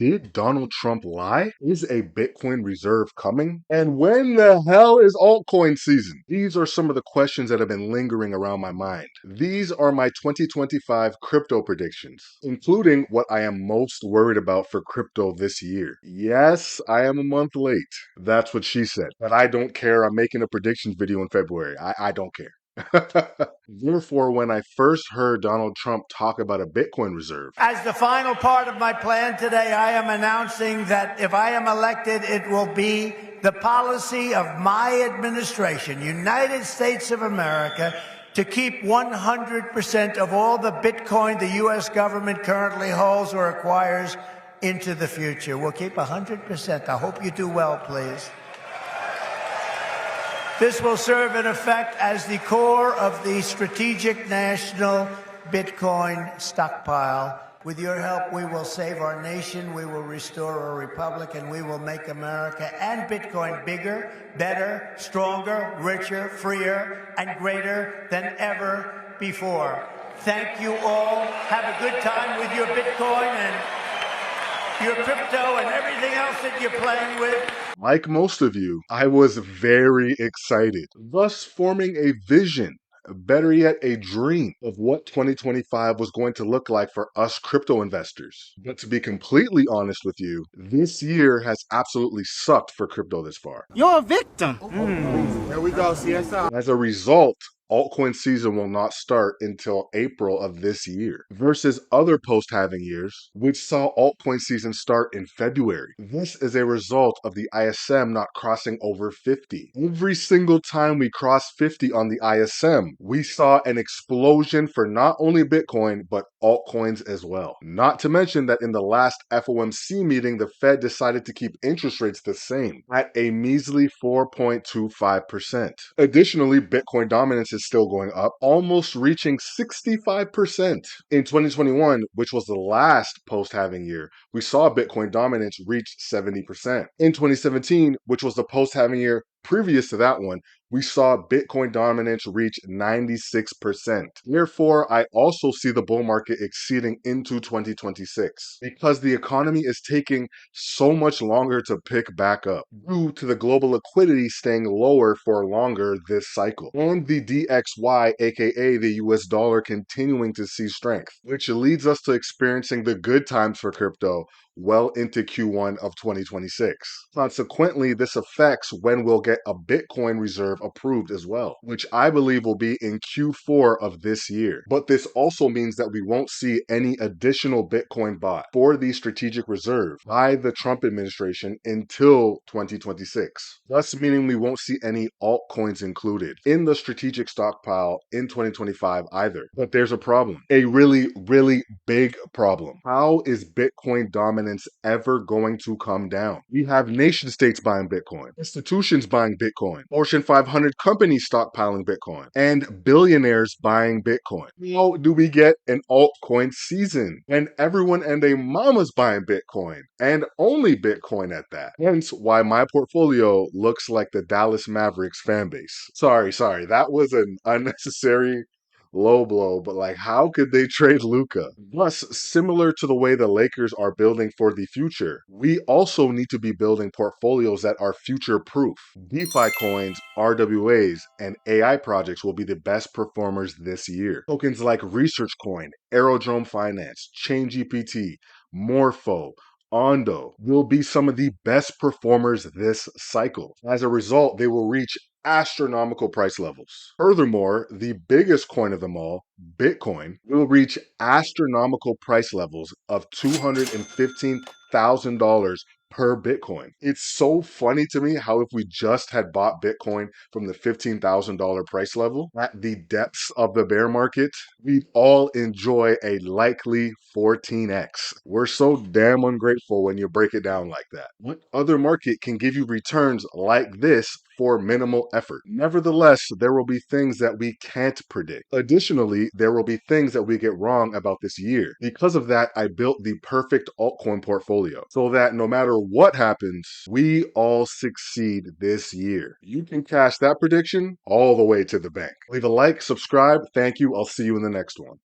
Did Donald Trump lie? Is a Bitcoin reserve coming? And when the hell is altcoin season? These are some of the questions that have been lingering around my mind. These are my 2025 crypto predictions, including what I am most worried about for crypto this year. Yes, I am a month late. That's what she said. But I don't care. I'm making a predictions video in February. I don't care. Therefore, when I first heard Donald Trump talk about a Bitcoin reserve, as the final part of my plan today, I am announcing that if I am elected, it will be the policy of my administration, United States of America, to keep 100% of all the Bitcoin the U.S. government currently holds or acquires into the future. We'll keep 100%. I hope you do well, please. This will serve in effect as the core of the strategic national Bitcoin stockpile. With your help, we will save our nation, we will restore our republic, and we will make America and Bitcoin bigger, better, stronger, richer, freer, and greater than ever before. Thank you all. Have a good time with your Bitcoin and your crypto and everything else that you're playing with. like most of you, I was very excited, thus forming a vision, better yet, a dream of what 2025 was going to look like for us crypto investors. But to be completely honest with you, this year has absolutely sucked for crypto this far. You're a victim. There we go, CSI. As a result, altcoin season will not start until April of this year, versus other post-halving years, which saw altcoin season start in February. This is a result of the ISM not crossing over 50. Every single time we crossed 50 on the ISM, we saw an explosion for not only Bitcoin, but altcoins as well. Not to mention that in the last FOMC meeting, the Fed decided to keep interest rates the same at a measly 4.25%. Additionally, Bitcoin dominance is still going up, almost reaching 65%. In 2021, which was the last post-halving year, we saw Bitcoin dominance reach 70%. In 2017, which was the post-halving year previous to that one, we saw Bitcoin dominance reach 96%. Therefore, I also see the bull market exceeding into 2026 because the economy is taking so much longer to pick back up due to the global liquidity staying lower for longer this cycle, and the DXY, aka the US dollar, continuing to see strength, which leads us to experiencing the good times for crypto well into Q1 of 2026. Consequently, this affects when we'll get a Bitcoin reserve approved as well, which I believe will be in Q4 of this year. But this also means that we won't see any additional Bitcoin bought for the strategic reserve by the Trump administration until 2026, thus meaning we won't see any altcoins included in the strategic stockpile in 2025 either. But there's a problem, a really, really big problem. How is Bitcoin dominance ever going to come down? We have nation states buying Bitcoin, institutions buying Bitcoin, Fortune 500 companies stockpiling Bitcoin, and billionaires buying Bitcoin. How do we get an altcoin season when everyone and their mama's buying Bitcoin, and only Bitcoin at that? Hence why my portfolio looks like the Dallas Mavericks fan base. Sorry, that was an unnecessary low blow, but like, how could they trade Luka? Thus, similar to the way the Lakers are building for the future, we also need to be building portfolios that are future proof. DeFi coins, RWAs, and AI projects will be the best performers this year. Tokens like Research Coin, Aerodrome Finance, ChainGPT, Morpho, Ondo will be some of the best performers this cycle. As a result, they will reach astronomical price levels. Furthermore, the biggest coin of them all, Bitcoin, will reach astronomical price levels of $215,000 per Bitcoin. It's so funny to me how if we just had bought Bitcoin from the $15,000 price level at the depths of the bear market, we'd all enjoy a likely 14x. We're so damn ungrateful when you break it down like that. What other market can give you returns like this for minimal effort? Nevertheless, there will be things that we can't predict. Additionally, there will be things that we get wrong about this year. Because of that, I built the perfect altcoin portfolio so that no matter what happens, we all succeed this year. You can cash that prediction all the way to the bank. Leave a like, subscribe. Thank you. I'll see you in the next one.